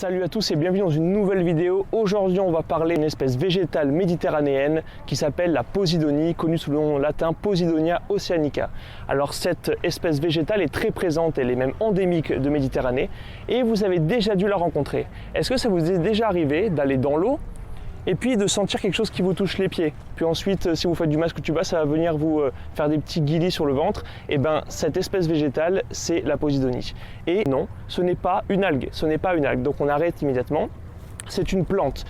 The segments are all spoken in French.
Salut à tous et bienvenue dans une nouvelle vidéo. Aujourd'hui on va parler d'une espèce végétale méditerranéenne qui s'appelle la Posidonie, connue sous le nom latin Posidonia oceanica. Alors cette espèce végétale est très présente, elle est même endémique de Méditerranée et vous avez déjà dû la rencontrer. Est-ce que ça vous est déjà arrivé d'aller dans l'eau et puis de sentir quelque chose qui vous touche les pieds? Puis ensuite, si vous faites du masque tuba, ça va venir vous faire des petits guilis sur le ventre. Et bien, cette espèce végétale, c'est la Posidonie. Et non, ce n'est pas une algue, donc on arrête immédiatement. C'est une plante.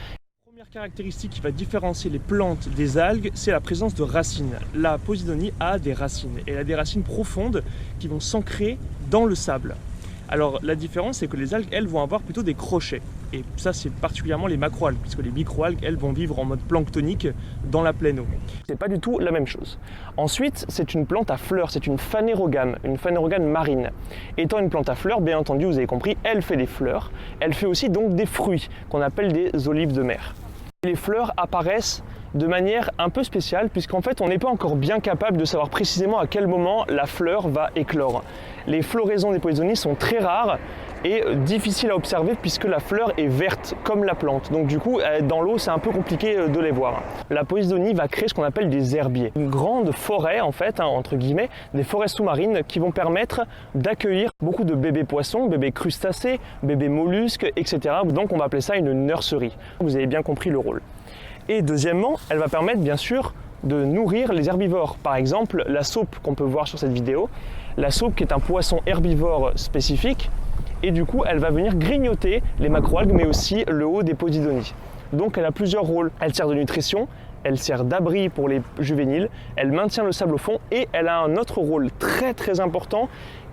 La première caractéristique qui va différencier les plantes des algues, c'est la présence de racines. La Posidonie a des racines, et elle a des racines profondes qui vont s'ancrer dans le sable. Alors la différence, c'est que les algues, elles, vont avoir plutôt des crochets. Et ça, c'est particulièrement les macroalgues, puisque les microalgues, elles, vont vivre en mode planctonique dans la pleine eau. C'est pas du tout la même chose. Ensuite, c'est une plante à fleurs, c'est une phanérogame marine. Étant une plante à fleurs, bien entendu, vous avez compris, elle fait des fleurs. Elle fait aussi donc des fruits, qu'on appelle des olives de mer. Les fleurs apparaissent de manière un peu spéciale, puisqu'en fait on n'est pas encore bien capable de savoir précisément à quel moment la fleur va éclore. Les floraisons des Posidonies sont très rares et difficiles à observer puisque la fleur est verte comme la plante. Donc du coup, dans l'eau, c'est un peu compliqué de les voir. La Posidonie va créer ce qu'on appelle des herbiers. Une grande forêt, en fait, entre guillemets, des forêts sous-marines qui vont permettre d'accueillir beaucoup de bébés poissons, bébés crustacés, bébés mollusques, etc. Donc on va appeler ça une nurserie. Vous avez bien compris le rôle. Et deuxièmement, elle va permettre bien sûr de nourrir les herbivores. Par exemple, la saupe qu'on peut voir sur cette vidéo. La saupe qui est un poisson herbivore spécifique. Et du coup, elle va venir grignoter les macroalgues, mais aussi le haut des Posidonies. Donc elle a plusieurs rôles. Elle sert de nutrition, elle sert d'abri pour les juvéniles, elle maintient le sable au fond et elle a un autre rôle très important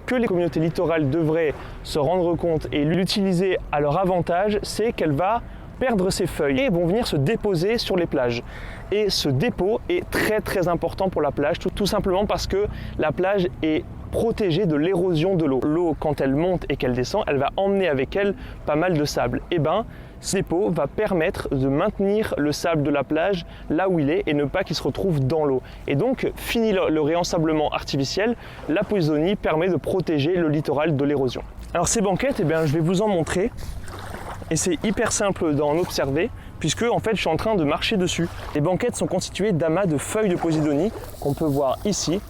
que les communautés littorales devraient se rendre compte et l'utiliser à leur avantage, c'est qu'elle va perdre ses feuilles et vont venir se déposer sur les plages. Et ce dépôt est très important pour la plage, tout simplement parce que la plage est protégée de l'érosion de l'eau. L'eau, quand elle monte et qu'elle descend, elle va emmener avec elle pas mal de sable. Et ben, ce dépôt va permettre de maintenir le sable de la plage là où il est et ne pas qu'il se retrouve dans l'eau. Et donc, fini le réensablement artificiel, la Posidonie permet de protéger le littoral de l'érosion. Alors ces banquettes, je vais vous en montrer. Et c'est hyper simple d'en observer, puisque en fait je suis en train de marcher dessus. Les banquettes sont constituées d'amas de feuilles de Posidonie qu'on peut voir ici.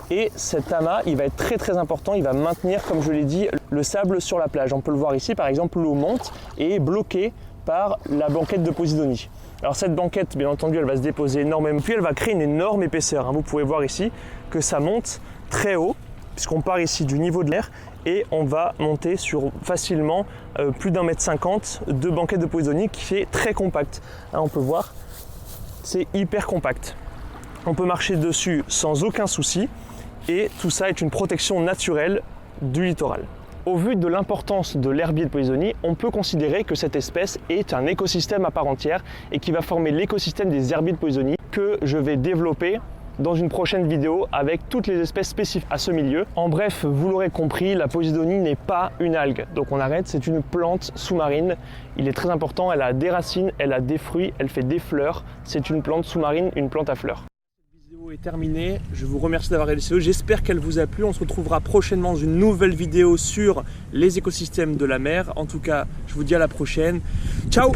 Et cet amas, il va être très important, il va maintenir, comme je l'ai dit, le sable sur la plage. On peut le voir ici, par exemple, l'eau monte et est bloquée par la banquette de Posidonie. Alors cette banquette, bien entendu, elle va se déposer énormément, puis elle va créer une énorme épaisseur. Vous pouvez voir ici que ça monte très haut, puisqu'on part ici du niveau de l'air et on va monter sur facilement plus d'1,50 m de banquette de Posidonie qui est très compacte. On peut voir, c'est hyper compact. On peut marcher dessus sans aucun souci et tout ça est une protection naturelle du littoral. Au vu de l'importance de l'herbier de Posidonie, on peut considérer que cette espèce est un écosystème à part entière et qui va former l'écosystème des herbiers de Posidonie que je vais développer dans une prochaine vidéo avec toutes les espèces spécifiques à ce milieu. En bref, vous l'aurez compris, la Posidonie n'est pas une algue. Donc on arrête, c'est une plante sous-marine. Il est très important, elle a des racines, elle a des fruits, elle fait des fleurs. C'est une plante sous-marine, une plante à fleurs. Cette vidéo est terminée. Je vous remercie d'avoir regardé cette vidéo. J'espère qu'elle vous a plu. On se retrouvera prochainement dans une nouvelle vidéo sur les écosystèmes de la mer. En tout cas, je vous dis à la prochaine. Ciao!